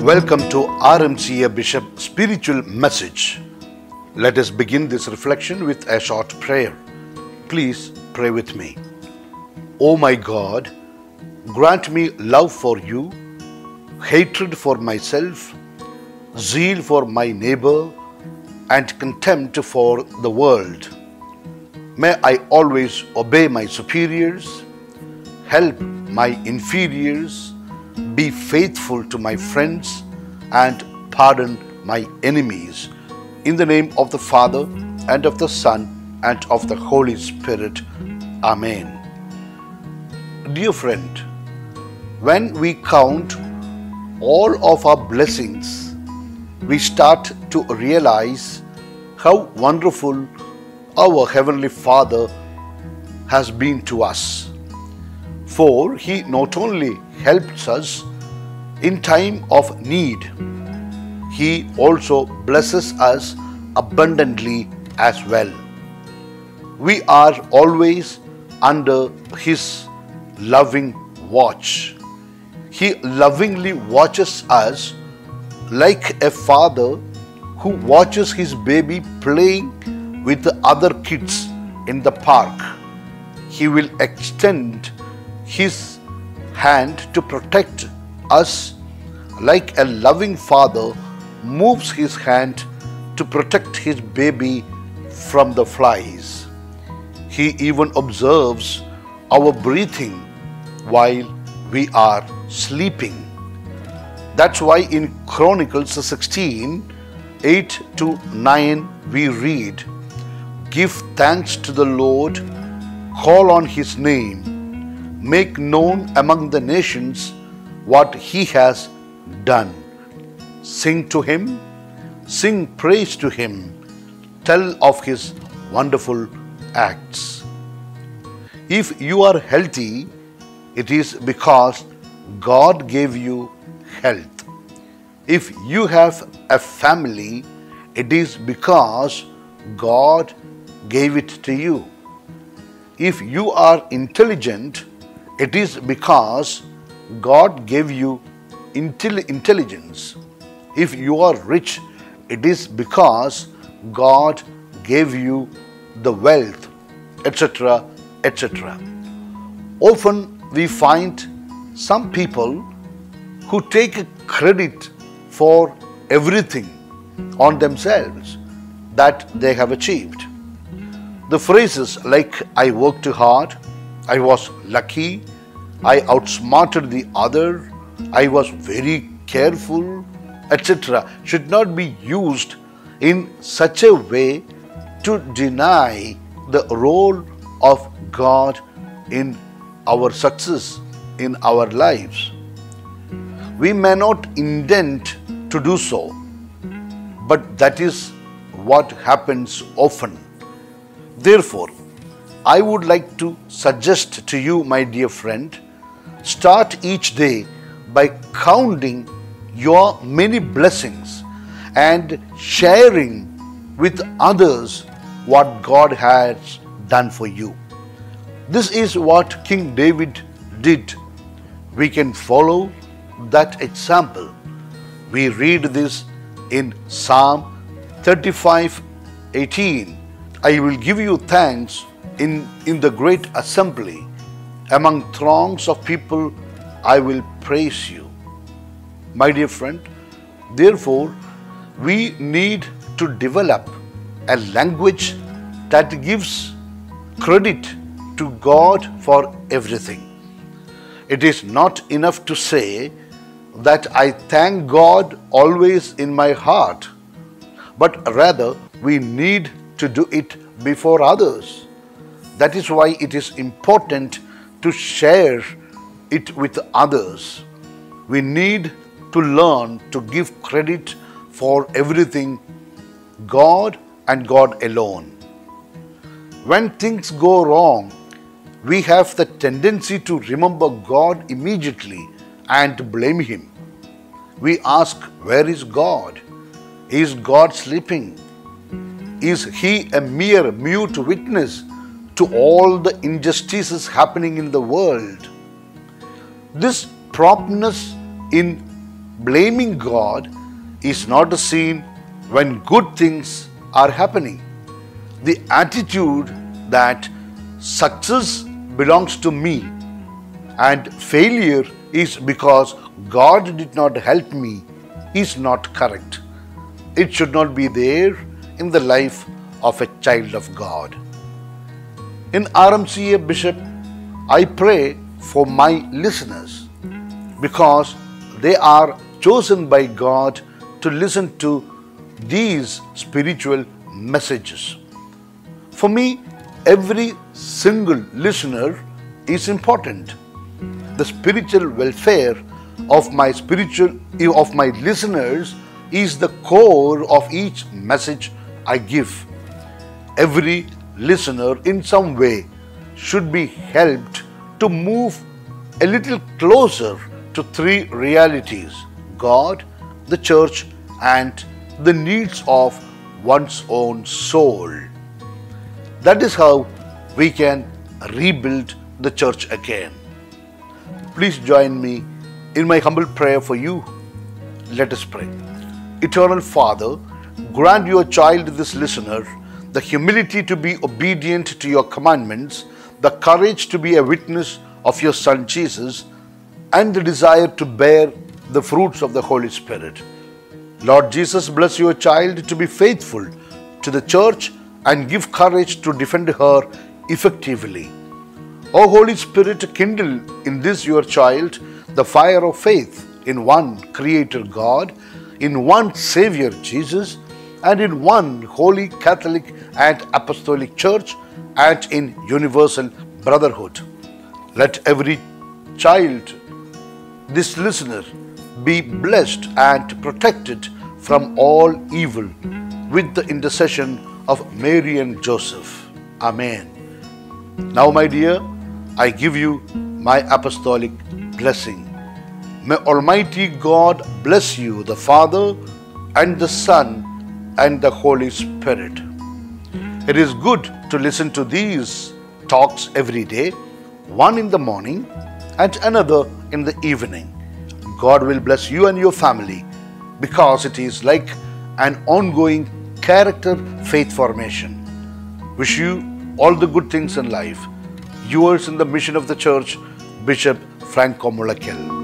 Welcome to RMCA Bishop Spiritual Message. Let us begin this reflection with a short prayer. Please pray with me. O my God, grant me love for you, hatred for myself, zeal for my neighbor, and contempt for the world. May I always obey my superiors, help my inferiors, be faithful to my friends, and pardon my enemies. In the name of the Father, and of the Son, and of the Holy Spirit. Amen. Dear friend, when we count all of our blessings, we start to realize how wonderful our Heavenly Father has been to us. For He not only helps us in time of need, He also blesses us abundantly as well. We are always under His loving watch. He lovingly watches us like a father who watches his baby playing with the other kids in the park. He will extend His hand to protect us like a loving father moves his hand to protect his baby from the flies. He even observes our breathing while we are sleeping. That's why in Chronicles 16, 8-9 we read, "Give thanks to the Lord, call on His name, make known among the nations what He has done. Sing to Him, sing praise to Him, tell of His wonderful acts." If you are healthy, it is because God gave you health. If you have a family, it is because God gave it to you. If you are intelligent, it is because God gave you intelligence. If you are rich, it is because God gave you the wealth, etc., etc. Often we find some people who take credit for everything on themselves that they have achieved. The phrases like "I worked hard," "I was lucky," "I outsmarted the other," "I was very careful," etc. should not be used in such a way to deny the role of God in our success in our lives. We may not intend to do so, but that is what happens often. Therefore, I would like to suggest to you, my dear friend, start each day by counting your many blessings and sharing with others what God has done for you. This is what King David did. We can follow that example. We read this in Psalm 35:18. "I will give you thanks in the great assembly. Among throngs of people, I will praise you." My dear friend, therefore, we need to develop a language that gives credit to God for everything. It is not enough to say that I thank God always in my heart, but rather we need to do it before others. That is why it is important to share it with others. We need to learn to give credit for everything God and God alone. When things go wrong, we have the tendency to remember God immediately and blame Him. We ask, where is God? Is God sleeping? Is He a mere mute witness to all the injustices happening in the world? This promptness in blaming God is not a scene when good things are happening. The attitude that success belongs to me and failure is because God did not help me is not correct. It should not be there in the life of a child of God. In RMCA Bishop, I pray for my listeners because they are chosen by God to listen to these spiritual messages. For me, every single listener is important. The spiritual welfare of my listeners is the core of each message I give. Every listener in some way should be helped to move a little closer to three realities: God, the church, and the needs of one's own soul. That is how we can rebuild the church again. Please join me in my humble prayer for you. Let us pray. Eternal Father, grant your child, this listener, the humility to be obedient to your commandments, the courage to be a witness of your Son Jesus, and the desire to bear the fruits of the Holy Spirit. Lord Jesus, bless your child to be faithful to the church and give courage to defend her effectively. O Holy Spirit, kindle in this your child the fire of faith in one Creator God, in one Savior Jesus, and in one Holy Catholic and Apostolic Church, and in universal brotherhood. Let every child, this listener, be blessed and protected from all evil with the intercession of Mary and Joseph. Amen. Now, my dear, I give you my apostolic blessing. May Almighty God bless you, the Father and the Son and the Holy Spirit. It is good to listen to these talks every day, one in the morning and another in the evening. God will bless you and your family because it is like an ongoing character faith formation. Wish you all the good things in life. Yours in the mission of the church, Bishop Franco Mullaikil.